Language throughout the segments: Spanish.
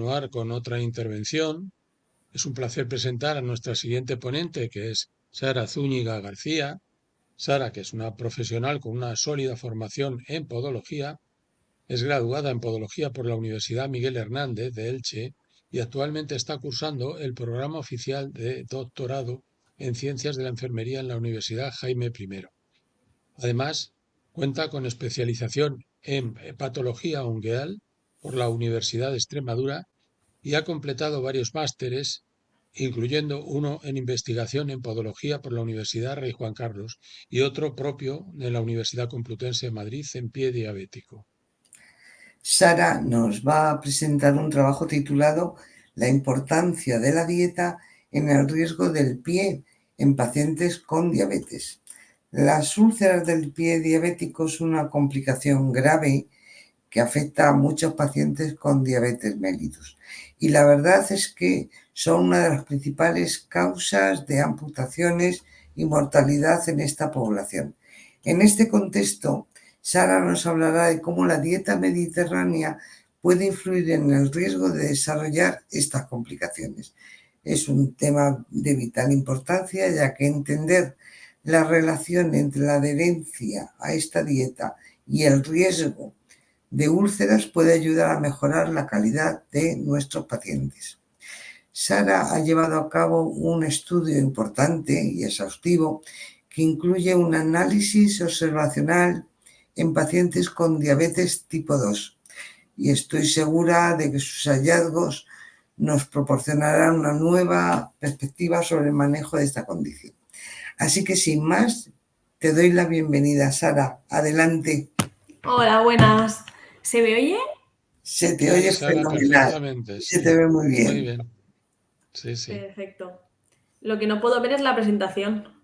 Continuar con otra intervención. Es un placer presentar a nuestra siguiente ponente, que es Sara Zúñiga García. Sara, que es una profesional con una sólida formación en podología, es graduada en podología por la Universidad Miguel Hernández de Elche y actualmente está cursando el programa oficial de doctorado en Ciencias de la Enfermería en la Universidad Jaime I. Además, cuenta con especialización en patología ungueal por la Universidad de Extremadura y ha completado varios másteres, incluyendo uno en investigación en podología por la Universidad Rey Juan Carlos y otro propio en la Universidad Complutense de Madrid en pie diabético. Sara nos va a presentar un trabajo titulado La importancia de la dieta en el riesgo del pie en pacientes con diabetes. Las úlceras del pie diabético son una complicación grave que afecta a muchos pacientes con diabetes mellitus. Y la verdad es que son una de las principales causas de amputaciones y mortalidad en esta población. En este contexto, Sara nos hablará de cómo la dieta mediterránea puede influir en el riesgo de desarrollar estas complicaciones. Es un tema de vital importancia, ya que entender la relación entre la adherencia a esta dieta y el riesgo de úlceras puede ayudar a mejorar la calidad de nuestros pacientes. Sara ha llevado a cabo un estudio importante y exhaustivo que incluye un análisis observacional en pacientes con diabetes tipo 2 y estoy segura de que sus hallazgos nos proporcionarán una nueva perspectiva sobre el manejo de esta condición. Así que sin más, te doy la bienvenida, Sara. Adelante. Hola, buenas. ¿Se me oye? Se te oye Sara, fenomenal. perfectamente, Se sí. te ve muy bien. Muy bien. Sí, sí. Perfecto. Lo que no puedo ver es la presentación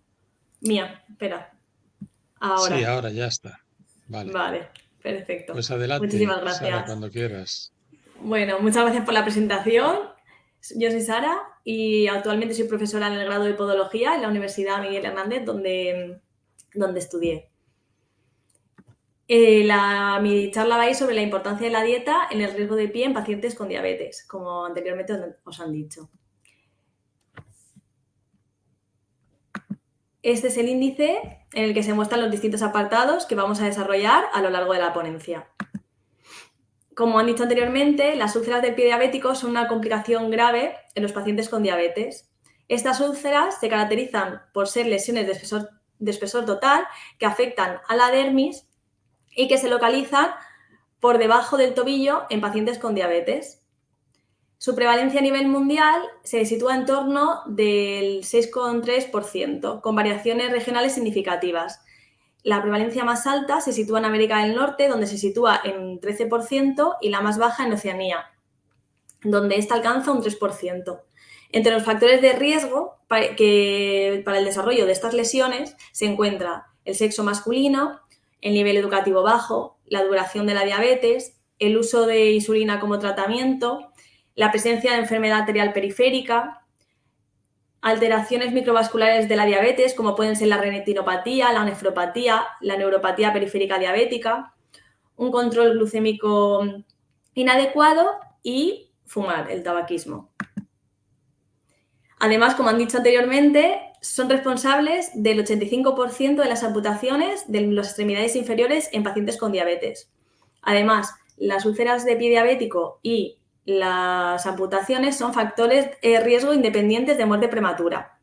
mía. Espera. Sí, Ahora. ahora ya está. Vale. Vale, perfecto. Pues adelante, Muchísimas Sara, gracias. cuando quieras. Bueno, muchas gracias por la presentación. Yo soy Sara y actualmente soy profesora en el grado de Podología en la Universidad Miguel Hernández, donde estudié. Mi charla va a ir sobre la importancia de la dieta en el riesgo de pie en pacientes con diabetes, como anteriormente os han dicho. Este es el índice en el que se muestran los distintos apartados que vamos a desarrollar a lo largo de la ponencia. Como han dicho anteriormente, las úlceras del pie diabético son una complicación grave en los pacientes con diabetes. Estas úlceras se caracterizan por ser lesiones de espesor total que afectan a la dermis y que se localizan por debajo del tobillo en pacientes con diabetes. Su prevalencia a nivel mundial se sitúa en torno del 6,3%, con variaciones regionales significativas. La prevalencia más alta se sitúa en América del Norte, donde se sitúa en 13%, y la más baja en Oceanía, donde esta alcanza un 3%. Entre los factores de riesgo para el desarrollo de estas lesiones se encuentra el sexo masculino, el nivel educativo bajo, la duración de la diabetes, el uso de insulina como tratamiento, la presencia de enfermedad arterial periférica, alteraciones microvasculares de la diabetes, como pueden ser la retinopatía, la nefropatía, la neuropatía periférica diabética, un control glucémico inadecuado y fumar, el tabaquismo. Además, como han dicho anteriormente, son responsables del 85% de las amputaciones de las extremidades inferiores en pacientes con diabetes. Además, las úlceras de pie diabético y las amputaciones son factores de riesgo independientes de muerte prematura,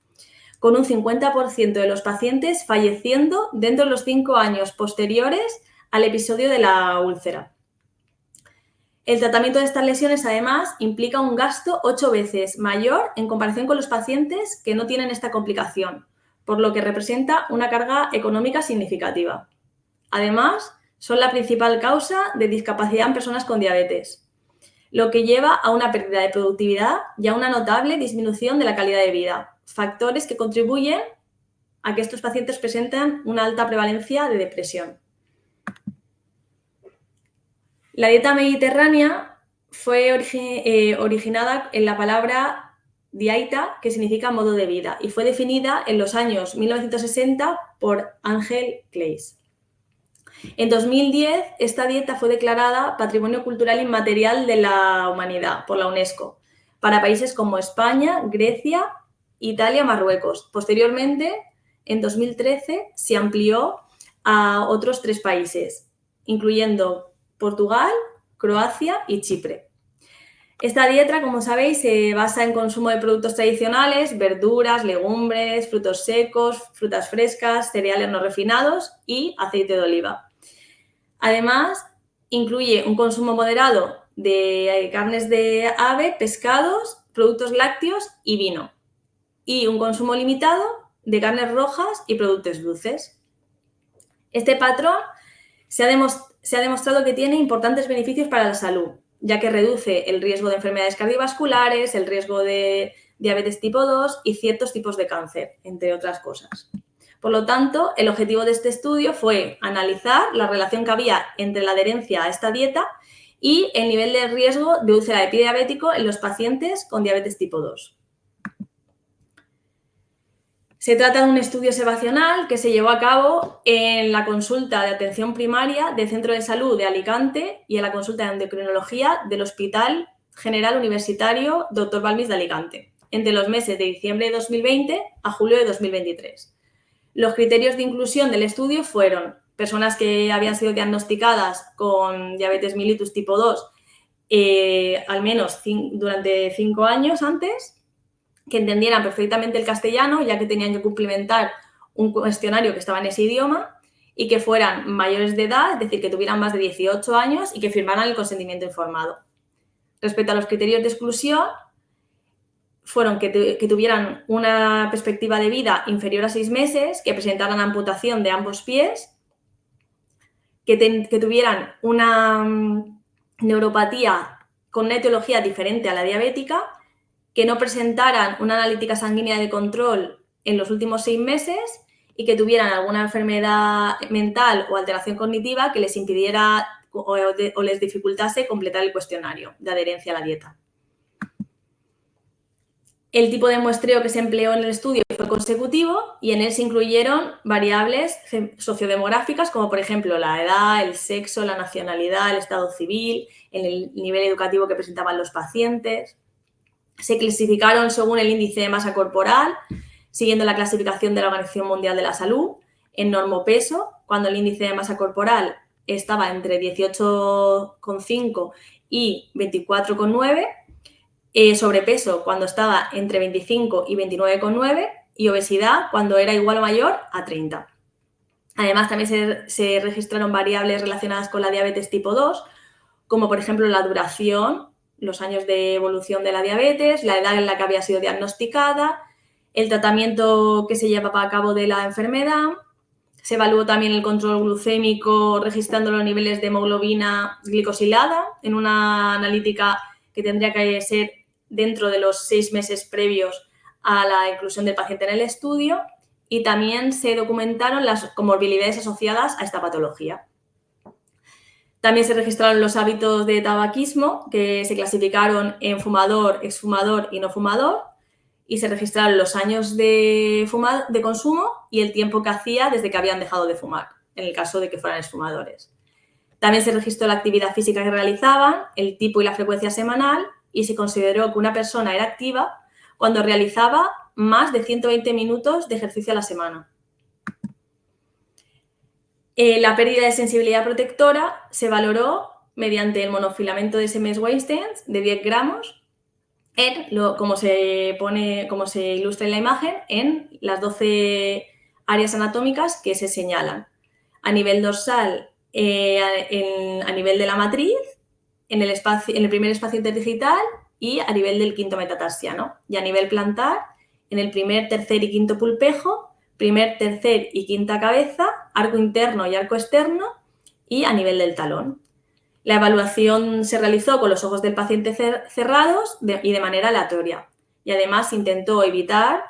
con un 50% de los pacientes falleciendo dentro de los 5 años posteriores al episodio de la úlcera. El tratamiento de estas lesiones, además, implica un gasto 8 veces mayor en comparación con los pacientes que no tienen esta complicación, por lo que representa una carga económica significativa. Además, son la principal causa de discapacidad en personas con diabetes, lo que lleva a una pérdida de productividad y a una notable disminución de la calidad de vida, factores que contribuyen a que estos pacientes presenten una alta prevalencia de depresión. La dieta mediterránea fue originada en la palabra diaita, que significa modo de vida, y fue definida en los años 1960 por Angel Claes. En 2010, esta dieta fue declarada Patrimonio Cultural Inmaterial de la Humanidad por la UNESCO para países como España, Grecia, Italia, Marruecos. Posteriormente, en 2013, se amplió a otros 3 países, incluyendo Portugal, Croacia y Chipre. Esta dieta, como sabéis, se basa en consumo de productos tradicionales, verduras, legumbres, frutos secos, frutas frescas, cereales no refinados y aceite de oliva. Además, incluye un consumo moderado de carnes de ave, pescados, productos lácteos y vino, y un consumo limitado de carnes rojas y productos dulces. Este patrón se ha demostrado que tiene importantes beneficios para la salud, ya que reduce el riesgo de enfermedades cardiovasculares, el riesgo de diabetes tipo 2 y ciertos tipos de cáncer, entre otras cosas. Por lo tanto, el objetivo de este estudio fue analizar la relación que había entre la adherencia a esta dieta y el nivel de riesgo de úlcera de pie diabético en los pacientes con diabetes tipo 2. Se trata de un estudio observacional que se llevó a cabo en la consulta de atención primaria del Centro de Salud de Alicante y en la consulta de endocrinología del Hospital General Universitario Dr. Balmis de Alicante, entre los meses de diciembre de 2020 a julio de 2023. Los criterios de inclusión del estudio fueron personas que habían sido diagnosticadas con diabetes mellitus tipo 2 al menos durante 5 años antes, que entendieran perfectamente el castellano, ya que tenían que cumplimentar un cuestionario que estaba en ese idioma, y que fueran mayores de edad, es decir, que tuvieran más de 18 años y que firmaran el consentimiento informado. Respecto a los criterios de exclusión, fueron que tuvieran una perspectiva de vida inferior a 6 meses, que presentaran amputación de ambos pies, que tuvieran una neuropatía con una etiología diferente a la diabética, que no presentaran una analítica sanguínea de control en los últimos 6 meses y que tuvieran alguna enfermedad mental o alteración cognitiva que les impidiera o les dificultase completar el cuestionario de adherencia a la dieta. El tipo de muestreo que se empleó en el estudio fue consecutivo y en él se incluyeron variables sociodemográficas como, por ejemplo, la edad, el sexo, la nacionalidad, el estado civil, el nivel educativo que presentaban los pacientes. Se clasificaron según el índice de masa corporal, siguiendo la clasificación de la Organización Mundial de la Salud, en normopeso, cuando el índice de masa corporal estaba entre 18,5 y 24,9, sobrepeso cuando estaba entre 25 y 29,9 y obesidad cuando era igual o mayor a 30. Además, también se registraron variables relacionadas con la diabetes tipo 2, como por ejemplo la duración, los años de evolución de la diabetes, la edad en la que había sido diagnosticada, el tratamiento que se llevaba a cabo de la enfermedad. Se evaluó también el control glucémico registrando los niveles de hemoglobina glicosilada en una analítica que tendría que ser dentro de los 6 meses previos a la inclusión del paciente en el estudio, y también se documentaron las comorbilidades asociadas a esta patología. También se registraron los hábitos de tabaquismo, que se clasificaron en fumador, exfumador y no fumador, y se registraron los años de consumo y el tiempo que hacía desde que habían dejado de fumar, en el caso de que fueran exfumadores. También se registró la actividad física que realizaban, el tipo y la frecuencia semanal, y se consideró que una persona era activa cuando realizaba más de 120 minutos de ejercicio a la semana. La pérdida de sensibilidad protectora se valoró mediante el monofilamento de Semmes-Weinstein de 10 gramos, como se ilustra en la imagen, en las 12 áreas anatómicas que se señalan. A nivel dorsal, a nivel de la matriz, en el primer espacio interdigital y a nivel del quinto metatarsiano. Y a nivel plantar, en el primer, tercer y quinto pulpejo, primer, tercer y quinta cabeza, arco interno y arco externo, y a nivel del talón. La evaluación se realizó con los ojos del paciente cerrados y de manera aleatoria. Y además se intentó evitar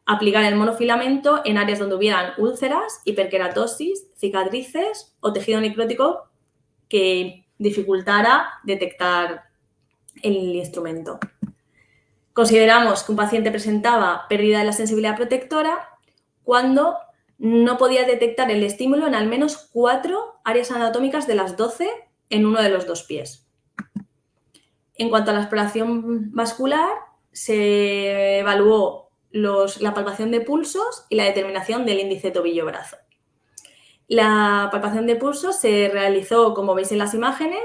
aplicar el monofilamento en áreas donde hubieran úlceras, hiperkeratosis, cicatrices o tejido necrótico que dificultara detectar el instrumento. Consideramos que un paciente presentaba pérdida de la sensibilidad protectora cuando no podía detectar el estímulo en al menos 4 áreas anatómicas de las 12 en uno de los 2 pies. En cuanto a la exploración vascular, se evaluó la palpación de pulsos y la determinación del índice tobillo-brazo. La palpación de pulsos se realizó, como veis en las imágenes,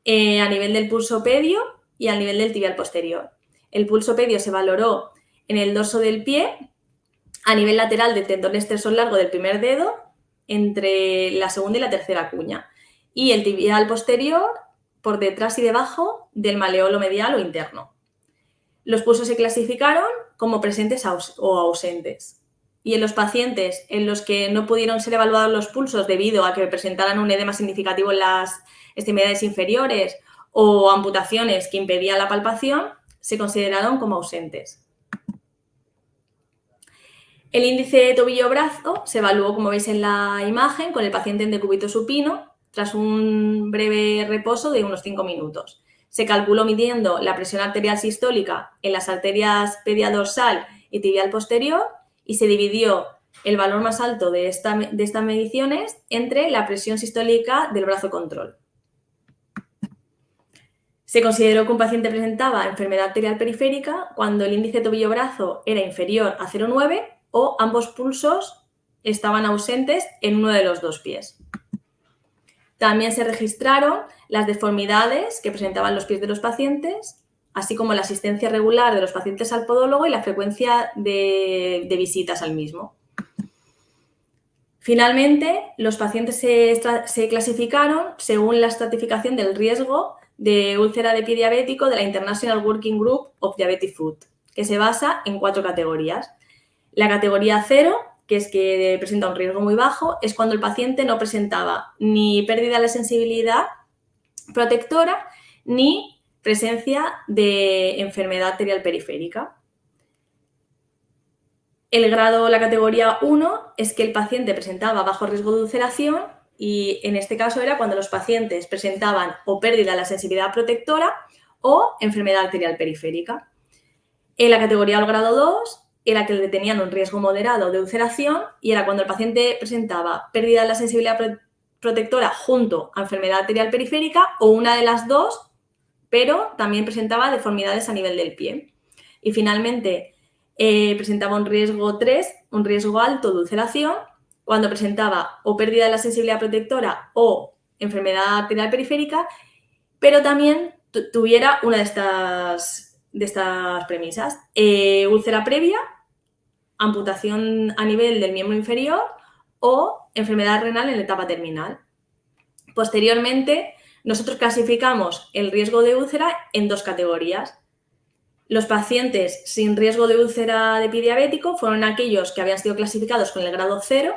a nivel del pulso pedio y al nivel del tibial posterior. El pulso pedio se valoró en el dorso del pie, a nivel lateral del tendón extensor largo del primer dedo, entre la segunda y la tercera cuña, y el tibial posterior por detrás y debajo del maleolo medial o interno. Los pulsos se clasificaron como presentes o ausentes. Y en los pacientes en los que no pudieron ser evaluados los pulsos debido a que presentaran un edema significativo en las extremidades inferiores o amputaciones que impedían la palpación, se consideraron como ausentes. El índice tobillo-brazo se evaluó, como veis en la imagen, con el paciente en decúbito supino tras un breve reposo de unos 5 minutos. Se calculó midiendo la presión arterial sistólica en las arterias pedia dorsal y tibial posterior y se dividió el valor más alto de estas mediciones entre la presión sistólica del brazo control. Se consideró que un paciente presentaba enfermedad arterial periférica cuando el índice tobillo-brazo era inferior a 0,9 o ambos pulsos estaban ausentes en uno de los 2 pies. También se registraron las deformidades que presentaban los pies de los pacientes, así como la asistencia regular de los pacientes al podólogo y la frecuencia de visitas al mismo. Finalmente, los pacientes se clasificaron según la estratificación del riesgo de úlcera de pie diabético de la International Working Group of Diabetic Foot, que se basa en 4 categorías. La categoría 0, que es que presenta un riesgo muy bajo, es cuando el paciente no presentaba ni pérdida de la sensibilidad protectora ni presencia de enfermedad arterial periférica. La categoría 1 es que el paciente presentaba bajo riesgo de ulceración y en este caso era cuando los pacientes presentaban o pérdida de la sensibilidad protectora o enfermedad arterial periférica. En la categoría del grado 2 era que le tenían un riesgo moderado de ulceración y era cuando el paciente presentaba pérdida de la sensibilidad protectora junto a enfermedad arterial periférica o una de las dos, pero también presentaba deformidades a nivel del pie. Y finalmente presentaba un riesgo 3, un riesgo alto de ulceración, cuando presentaba o pérdida de la sensibilidad protectora o enfermedad arterial periférica, pero también tuviera una de estas premisas. Úlcera previa, amputación a nivel del miembro inferior o enfermedad renal en la etapa terminal. Posteriormente, nosotros clasificamos el riesgo de úlcera en 2 categorías. Los pacientes sin riesgo de úlcera de pie diabético fueron aquellos que habían sido clasificados con el grado 0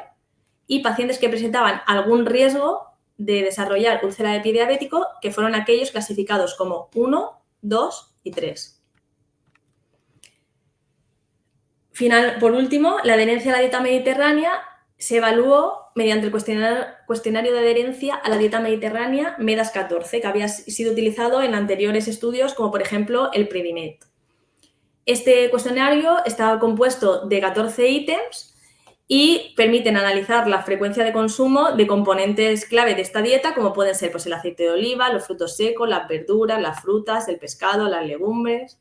y pacientes que presentaban algún riesgo de desarrollar úlcera de pie diabético, que fueron aquellos clasificados como 1, 2 y 3. Por último, la adherencia a la dieta mediterránea se evaluó mediante el cuestionario de adherencia a la dieta mediterránea MEDAS14, que había sido utilizado en anteriores estudios, como por ejemplo el Predimed. Este cuestionario estaba compuesto de 14 ítems y permiten analizar la frecuencia de consumo de componentes clave de esta dieta, como pueden ser el aceite de oliva, los frutos secos, las verduras, las frutas, el pescado, las legumbres,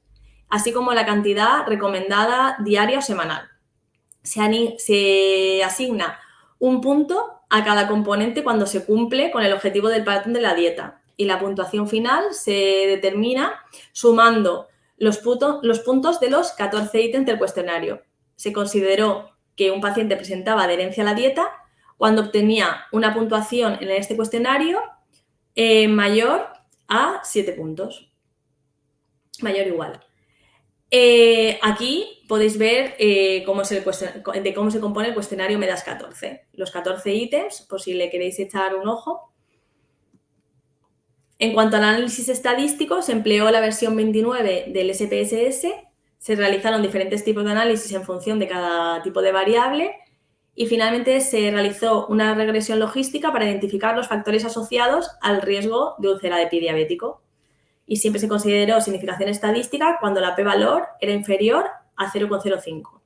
así como la cantidad recomendada diaria o semanal. Se asigna un punto a cada componente cuando se cumple con el objetivo del patrón de la dieta y la puntuación final se determina sumando los puntos de los 14 ítems del cuestionario. Se consideró que un paciente presentaba adherencia a la dieta cuando obtenía una puntuación en este cuestionario mayor a 7 puntos, mayor o igual. Aquí podéis ver cómo se compone el cuestionario MEDAS14. Los 14 ítems, por si le queréis echar un ojo. En cuanto al análisis estadístico, se empleó la versión 29 del SPSS, se realizaron diferentes tipos de análisis en función de cada tipo de variable y finalmente se realizó una regresión logística para identificar los factores asociados al riesgo de úlcera de pie diabético. Y siempre se consideró significación estadística cuando la p-valor era inferior a 0,05.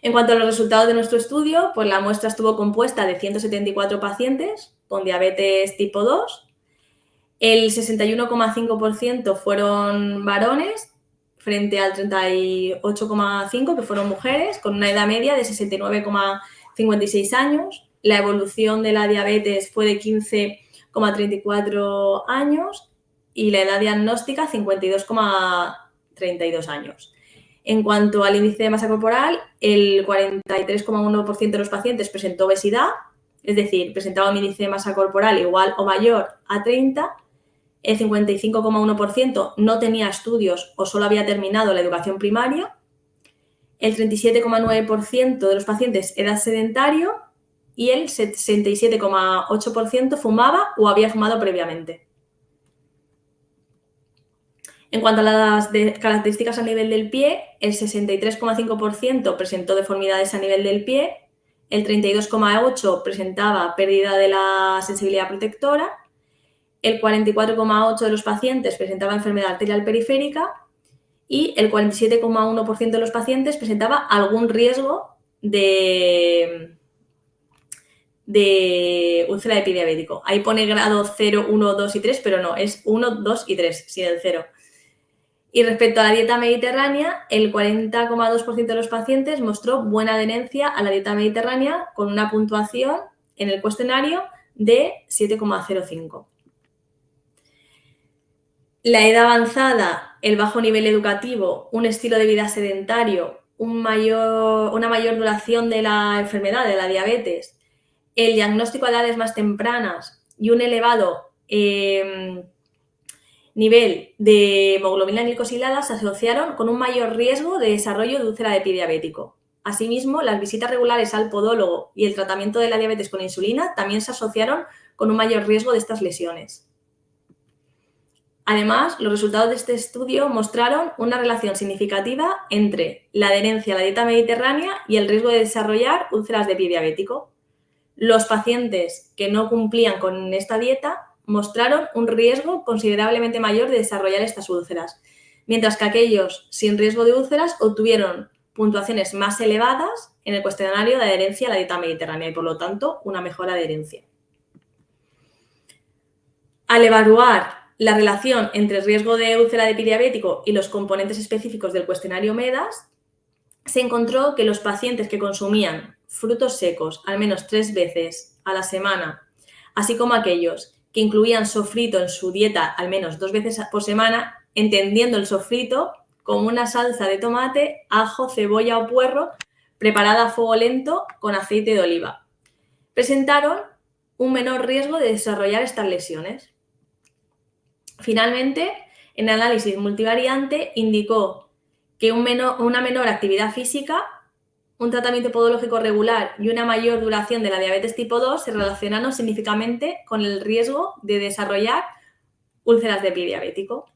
En cuanto a los resultados de nuestro estudio, pues la muestra estuvo compuesta de 174 pacientes con diabetes tipo 2. El 61,5% fueron varones frente al 38,5% que fueron mujeres, con una edad media de 69,56 años. La evolución de la diabetes fue de 15,34 años y la edad diagnóstica 52,32 años. En cuanto al índice de masa corporal, el 43,1% de los pacientes presentó obesidad, es decir, presentaba un índice de masa corporal igual o mayor a 30. El 55,1% no tenía estudios o solo había terminado la educación primaria. El 37,9% de los pacientes era sedentario y el 67,8% fumaba o había fumado previamente. En cuanto a las características a nivel del pie, el 63,5% presentó deformidades a nivel del pie, el 32,8% presentaba pérdida de la sensibilidad protectora, el 44,8% de los pacientes presentaba enfermedad arterial periférica y el 47,1% de los pacientes presentaba algún riesgo de úlcera de pie diabético. Ahí pone grado 0, 1, 2 y 3, pero no, es 1, 2 y 3, sin el 0. Y respecto a la dieta mediterránea, el 40,2% de los pacientes mostró buena adherencia a la dieta mediterránea con una puntuación en el cuestionario de 7,05. La edad avanzada, el bajo nivel educativo, un estilo de vida sedentario, una mayor duración de la enfermedad, de la diabetes, el diagnóstico a edades más tempranas y un elevado nivel de hemoglobina glicosilada se asociaron con un mayor riesgo de desarrollo de úlcera de pie diabético. Asimismo, las visitas regulares al podólogo y el tratamiento de la diabetes con insulina también se asociaron con un mayor riesgo de estas lesiones. Además, los resultados de este estudio mostraron una relación significativa entre la adherencia a la dieta mediterránea y el riesgo de desarrollar úlceras de pie diabético. Los pacientes que no cumplían con esta dieta mostraron un riesgo considerablemente mayor de desarrollar estas úlceras, mientras que aquellos sin riesgo de úlceras obtuvieron puntuaciones más elevadas en el cuestionario de adherencia a la dieta mediterránea y, por lo tanto, una mejor adherencia. Al evaluar la relación entre el riesgo de úlcera de pie diabético y los componentes específicos del cuestionario MEDAS, se encontró que los pacientes que consumían frutos secos al menos 3 veces a la semana, así como aquellos que incluían sofrito en su dieta al menos 2 veces por semana, entendiendo el sofrito como una salsa de tomate, ajo, cebolla o puerro preparada a fuego lento con aceite de oliva, presentaron un menor riesgo de desarrollar estas lesiones. Finalmente, el análisis multivariante indicó que una menor actividad física, un tratamiento podológico regular y una mayor duración de la diabetes tipo 2 se relacionaron significativamente con el riesgo de desarrollar úlceras de pie diabético.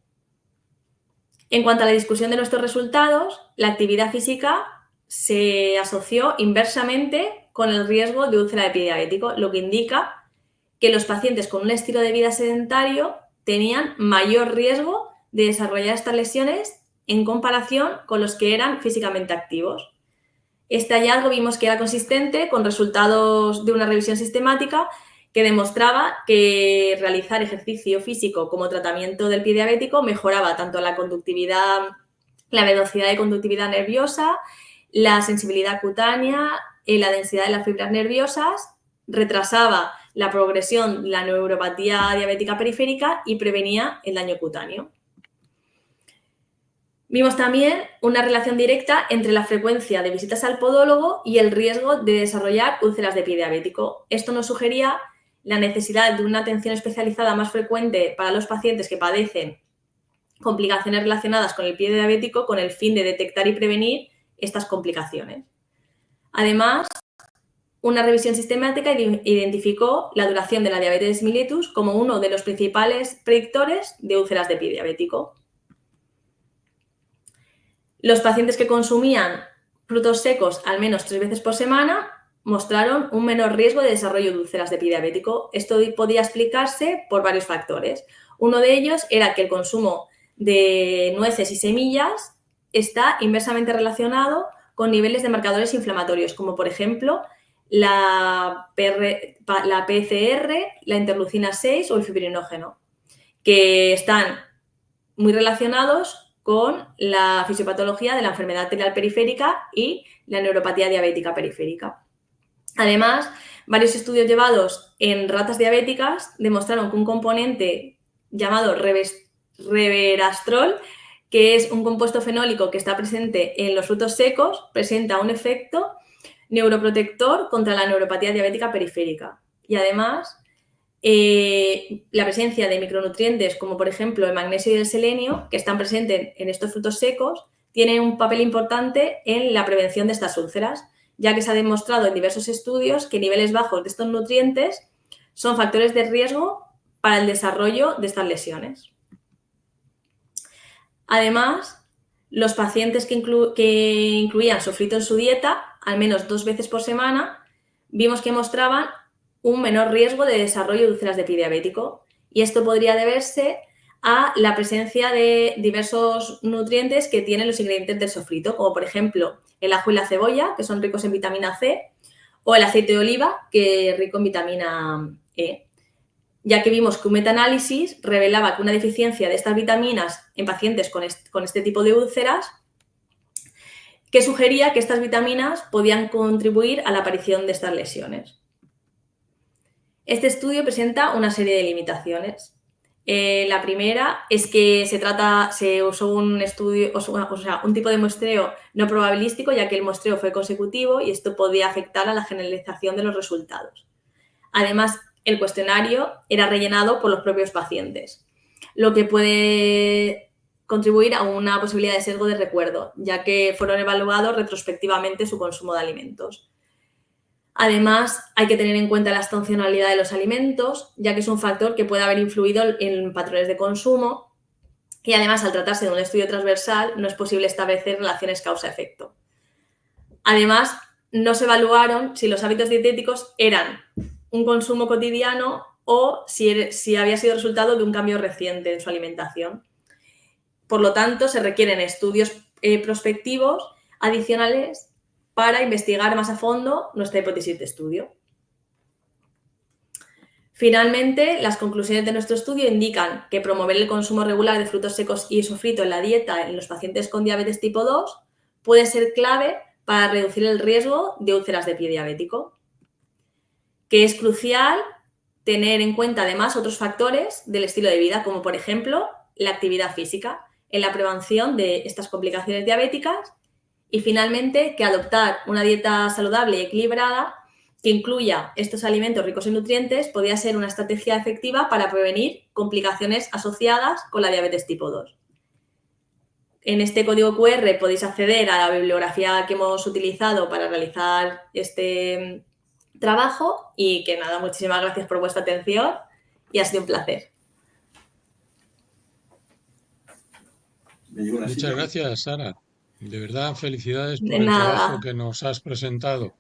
En cuanto a la discusión de nuestros resultados, la actividad física se asoció inversamente con el riesgo de úlcera de pie diabético, lo que indica que los pacientes con un estilo de vida sedentario tenían mayor riesgo de desarrollar estas lesiones en comparación con los que eran físicamente activos. Este hallazgo vimos que era consistente con resultados de una revisión sistemática que demostraba que realizar ejercicio físico como tratamiento del pie diabético mejoraba tanto la conductividad, la velocidad de conductividad nerviosa, la sensibilidad cutánea, la densidad de las fibras nerviosas, retrasaba la progresión de la neuropatía diabética periférica y prevenía el daño cutáneo. Vimos también una relación directa entre la frecuencia de visitas al podólogo y el riesgo de desarrollar úlceras de pie diabético. Esto nos sugería la necesidad de una atención especializada más frecuente para los pacientes que padecen complicaciones relacionadas con el pie diabético con el fin de detectar y prevenir estas complicaciones. Además, una revisión sistemática identificó la duración de la diabetes mellitus como uno de los principales predictores de úlceras de pie diabético. Los pacientes que consumían frutos secos al menos 3 veces por semana mostraron un menor riesgo de desarrollo de úlceras de pie diabético. Esto podía explicarse por varios factores. Uno de ellos era que el consumo de nueces y semillas está inversamente relacionado con niveles de marcadores inflamatorios, como por ejemplo la PCR, la interleucina 6 o el fibrinógeno, que están muy relacionados con la fisiopatología de la enfermedad arterial periférica y la neuropatía diabética periférica. Además, varios estudios llevados en ratas diabéticas demostraron que un componente llamado resveratrol, que es un compuesto fenólico que está presente en los frutos secos, presenta un efecto neuroprotector contra la neuropatía diabética periférica. Y además, la presencia de micronutrientes como por ejemplo el magnesio y el selenio, que están presentes en estos frutos secos, tienen un papel importante en la prevención de estas úlceras, ya que se ha demostrado en diversos estudios que niveles bajos de estos nutrientes son factores de riesgo para el desarrollo de estas lesiones. Además, los pacientes que incluían sofrito en su dieta, al menos 2 veces por semana, vimos que mostraban un menor riesgo de desarrollo de úlceras de pie diabético, y esto podría deberse a la presencia de diversos nutrientes que tienen los ingredientes del sofrito, como por ejemplo el ajo y la cebolla, que son ricos en vitamina C, o el aceite de oliva, que es rico en vitamina E, ya que vimos que un metaanálisis revelaba que una deficiencia de estas vitaminas en pacientes con este tipo de úlceras, que sugería que estas vitaminas podían contribuir a la aparición de estas lesiones. Este estudio presenta una serie de limitaciones. La primera es que se usó un estudio, un tipo de muestreo no probabilístico, ya que el muestreo fue consecutivo y esto podía afectar a la generalización de los resultados. Además, el cuestionario era rellenado por los propios pacientes, lo que puede contribuir a una posibilidad de sesgo de recuerdo, ya que fueron evaluados retrospectivamente su consumo de alimentos. Además, hay que tener en cuenta la estacionalidad de los alimentos, ya que es un factor que puede haber influido en patrones de consumo, y además, al tratarse de un estudio transversal, no es posible establecer relaciones causa-efecto. Además, no se evaluaron si los hábitos dietéticos eran un consumo cotidiano o si había sido resultado de un cambio reciente en su alimentación. Por lo tanto, se requieren estudios prospectivos adicionales para investigar más a fondo nuestra hipótesis de estudio. Finalmente, las conclusiones de nuestro estudio indican que promover el consumo regular de frutos secos y sofrito en la dieta en los pacientes con diabetes tipo 2 puede ser clave para reducir el riesgo de úlceras de pie diabético, que es crucial tener en cuenta además otros factores del estilo de vida, como por ejemplo la actividad física, en la prevención de estas complicaciones diabéticas, y finalmente que adoptar una dieta saludable y equilibrada que incluya estos alimentos ricos en nutrientes podría ser una estrategia efectiva para prevenir complicaciones asociadas con la diabetes tipo 2. En este código QR podéis acceder a la bibliografía que hemos utilizado para realizar este trabajo y que nada, muchísimas gracias por vuestra atención y ha sido un placer. Muchas gracias, Sara. De verdad, felicidades por De el nada. trabajo que nos has presentado.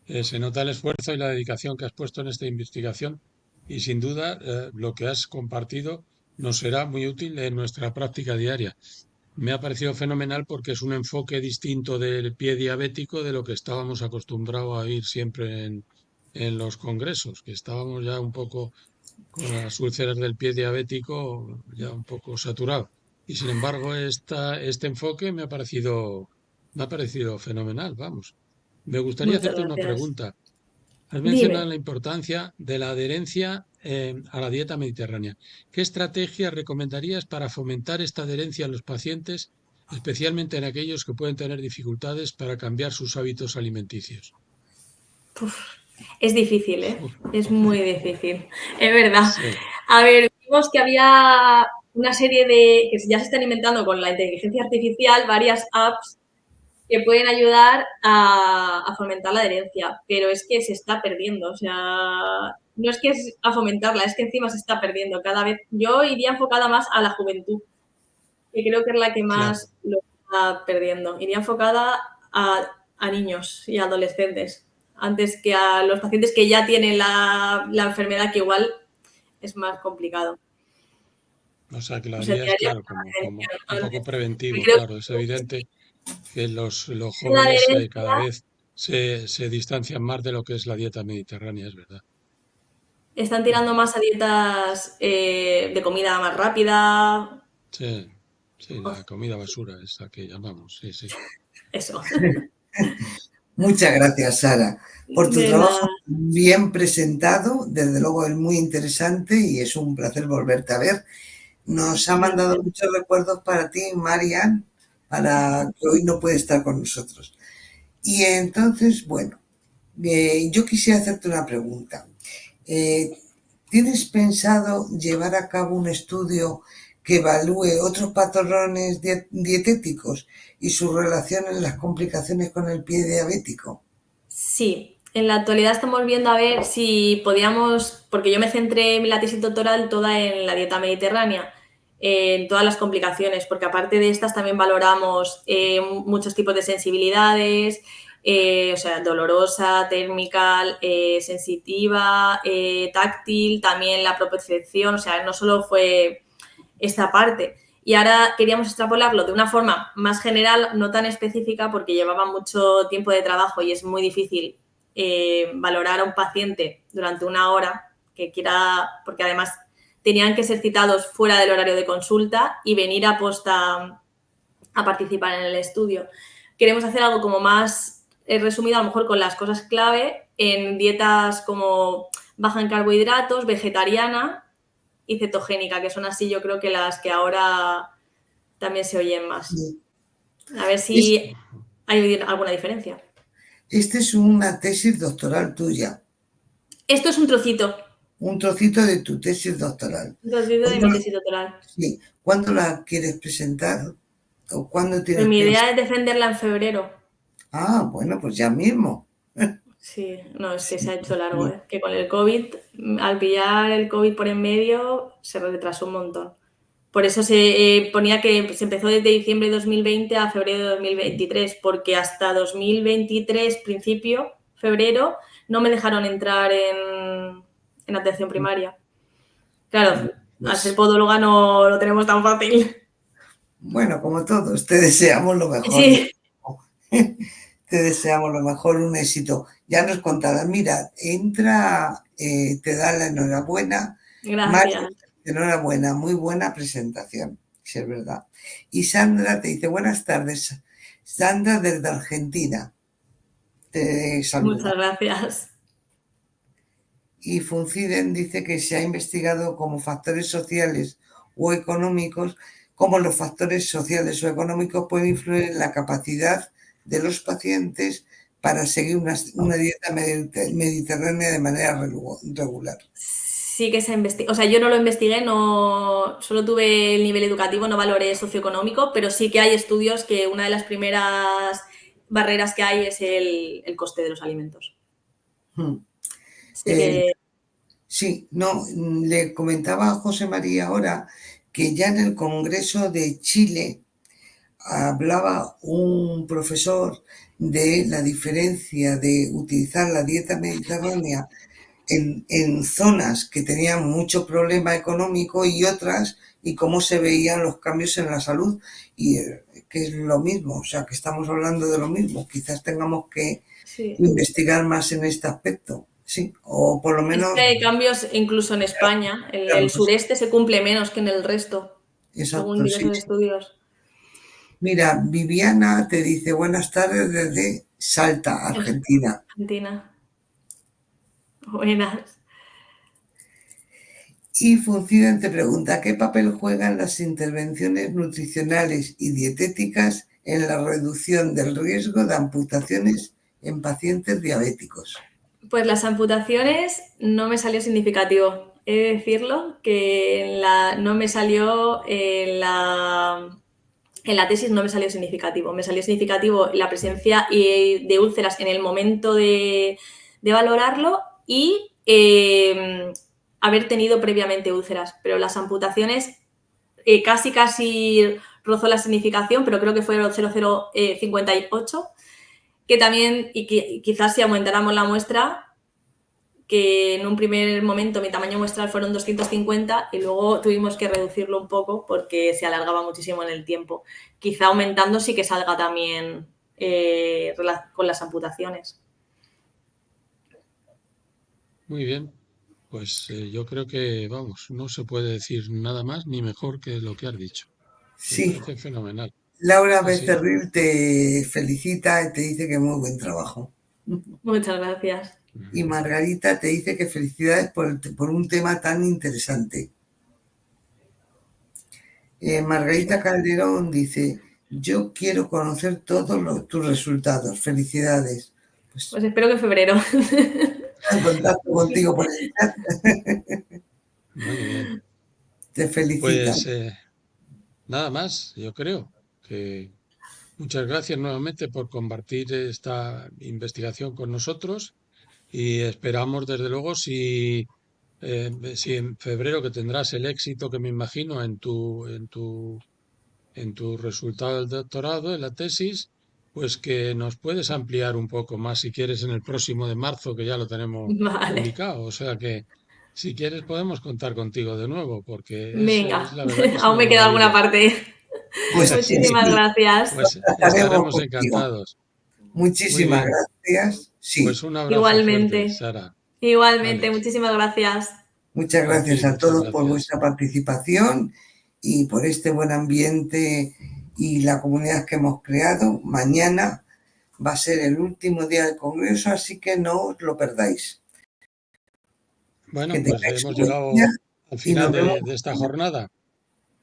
Se nota el esfuerzo y la dedicación que has puesto en esta investigación y sin duda lo que has compartido nos será muy útil en nuestra práctica diaria. Me ha parecido fenomenal porque es un enfoque distinto del pie diabético de lo que estábamos acostumbrados a oír siempre en los congresos, que estábamos ya un poco con las úlceras del pie diabético ya un poco saturados. Y sin embargo, este enfoque me ha parecido fenomenal, vamos. Me gustaría Muchas hacerte una gracias. pregunta. Has Dime. mencionado la importancia de la adherencia a la dieta mediterránea. ¿Qué estrategias recomendarías para fomentar esta adherencia en los pacientes, especialmente en aquellos que pueden tener dificultades para cambiar sus hábitos alimenticios? Es difícil, ¿eh? Uf, Es muy difícil, es verdad. sí, A ver, vimos que había una serie que ya se están inventando con la inteligencia artificial, varias apps que pueden ayudar a fomentar la adherencia, pero es que se está perdiendo, o sea, no es que es a fomentarla, es que encima se está perdiendo cada vez. Yo iría enfocada más a la juventud, que creo que es la que claro. más lo está perdiendo. Iría enfocada a niños y adolescentes, antes que a los pacientes que ya tienen la enfermedad, que igual es más complicado. O sea, que lo O sea, harías, tiraría claro, más como atención a un los poco que preventivo, creo claro. Es evidente que los La jóvenes adherencia cada vez se distancian más de lo que es la dieta mediterránea, es verdad. están tirando más a dietas de comida más rápida. Sí, sí, la comida basura, esa que llamamos, sí, sí. Eso. Muchas gracias, Sara, por tu De trabajo nada. bien presentado. Desde luego es muy interesante y es un placer volverte a ver. Nos ha mandado Gracias. muchos recuerdos para ti, Marian, para que hoy no puede estar con nosotros. Y entonces, bueno, yo quisiera hacerte una pregunta. Eh, ¿Tienes pensado llevar a cabo un estudio que evalúe otros patrones dietéticos y su relación en las complicaciones con el pie diabético? Sí, en la actualidad estamos viendo a ver si podíamos, porque yo me centré en la tesis doctoral toda en la dieta mediterránea, en todas las complicaciones, porque aparte de estas también valoramos muchos tipos de sensibilidades, o sea, dolorosa, térmica, sensitiva, táctil, también la propiocepción, o sea, no solo fue esta parte. Y ahora queríamos extrapolarlo de una forma más general, no tan específica, porque llevaba mucho tiempo de trabajo y es muy difícil valorar a un paciente durante una hora que quiera, porque además tenían que ser citados fuera del horario de consulta y venir a posta a participar en el estudio. Queremos hacer algo como más resumido, a lo mejor con las cosas clave, en dietas como baja en carbohidratos, vegetariana y cetogénica, que son así yo creo que las que ahora también se oyen más. A ver Es- si hay alguna diferencia. Esta es una tesis doctoral tuya, Esto es un trocito de tu tesis doctoral. un trocito de ¿Cuándo, mi tesis doctoral. sí, ¿cuándo la quieres presentar? ¿O cuándo Pues tienes mi idea pensado? es defenderla en febrero. Ah, bueno, pues ya mismo. Sí, no, es que se ha Sí, hecho largo, sí. ¿eh? Que con el COVID, al pillar el COVID por en medio, se retrasó un montón. Por eso se ponía que se empezó desde diciembre de 2020 a febrero de 2023, porque hasta 2023, principio, febrero, no me dejaron entrar en atención primaria. Claro, al ser Pues podóloga no lo tenemos tan fácil. bueno, como todos, te deseamos lo mejor. Sí, Te deseamos lo mejor, un éxito. Ya nos contarás, mira, entra, te da la enhorabuena. Mario, gracias. enhorabuena, muy buena presentación, si es verdad. Y Sandra te dice, buenas tardes, Sandra desde Argentina, te Muchas saluda. gracias. Y Funciden dice que se ha investigado como factores sociales o económicos, cómo los factores sociales o económicos pueden influir en la capacidad de los pacientes para seguir una dieta mediterránea de manera regular. Sí que se investiga, o sea, yo no lo investigué, no, solo tuve el nivel educativo, no valoré socioeconómico, pero sí que hay estudios que una de las primeras barreras que hay es el coste de los alimentos. Hmm. Sí Eh, que, sí, no, le comentaba a José María ahora que ya en el Congreso de Chile hablaba un profesor de la diferencia de utilizar la dieta mediterránea en zonas que tenían mucho problema económico y otras, y cómo se veían los cambios en la salud, y que es lo mismo, o sea, que estamos hablando de lo mismo. Quizás tengamos que sí. investigar más en este aspecto, sí, o por lo Es que menos, hay cambios incluso en España, en el sureste se cumple menos que en el resto, según exacto, sí. diversos estudios. Mira, Viviana te dice buenas tardes desde Salta, Argentina. Argentina. Buenas. Y Funciden te pregunta, ¿qué papel juegan las intervenciones nutricionales y dietéticas en la reducción del riesgo de amputaciones en pacientes diabéticos? Pues las amputaciones no me salió significativo. He de decirlo que no me salió en la tesis no me salió significativo. Me salió significativo la presencia de úlceras en el momento de valorarlo y haber tenido previamente úlceras. Pero las amputaciones casi rozó la significación, pero creo que fueron 0,058, que también, y quizás si aumentáramos la muestra, que en un primer momento mi tamaño muestral fueron 250 y luego tuvimos que reducirlo un poco porque se alargaba muchísimo en el tiempo. Quizá aumentando sí que salga también con las amputaciones. Muy bien, pues yo creo que, vamos, no se puede decir nada más ni mejor que lo que has dicho. Me Sí, parece fenomenal. Laura Sí, sí. Becerril te felicita y te dice que muy buen trabajo. Muchas gracias. Y Margarita te dice que felicidades por un tema tan interesante. Margarita Calderón dice, yo quiero conocer todos tus resultados. Felicidades. Pues Pues espero que en febrero. en contacto contigo por el chat. Muy bien. Te felicitan. Pues nada más, yo creo que muchas gracias nuevamente por compartir esta investigación con nosotros y esperamos desde luego si en febrero que tendrás el éxito que me imagino en tu resultado del doctorado, en la tesis, pues que nos puedes ampliar un poco más si quieres en el próximo de marzo, que ya lo tenemos Vale. publicado. O sea que si quieres podemos contar contigo de nuevo, porque es Venga, la verdad que es aún una me queda alguna maravilla. parte. Pues Muchísimas sí, gracias. Pues contactaremos estaremos contigo. encantados. Muy Muchísimas bien, gracias. Sí, pues un abrazo fuerte, Igualmente. Sara. Igualmente, Vale, muchísimas gracias. muchas a ti gracias a muchas todos por gracias. vuestra participación y por este buen ambiente y la comunidad que hemos creado. Mañana va a ser el último día del Congreso, así que no os lo perdáis. Que Bueno, pues tengáis hemos un buen día llegado al y final nos vemos de esta mañana. jornada.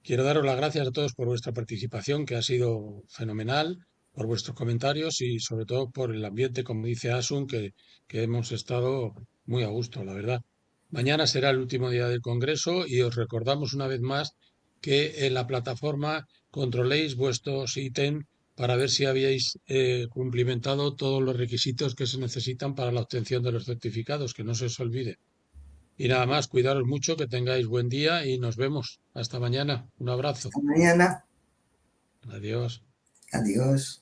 Quiero daros las gracias a todos por vuestra participación, que ha sido fenomenal, por vuestros comentarios y sobre todo por el ambiente, como dice Asun, que hemos estado muy a gusto, la verdad. Mañana será el último día del Congreso y os recordamos una vez más que en la plataforma controléis vuestros ítems para ver si habíais cumplimentado todos los requisitos que se necesitan para la obtención de los certificados, que no se os olvide. Y nada más, cuidaros mucho, que tengáis buen día y nos vemos. Hasta mañana. Un abrazo. Hasta mañana. Adiós. Adiós.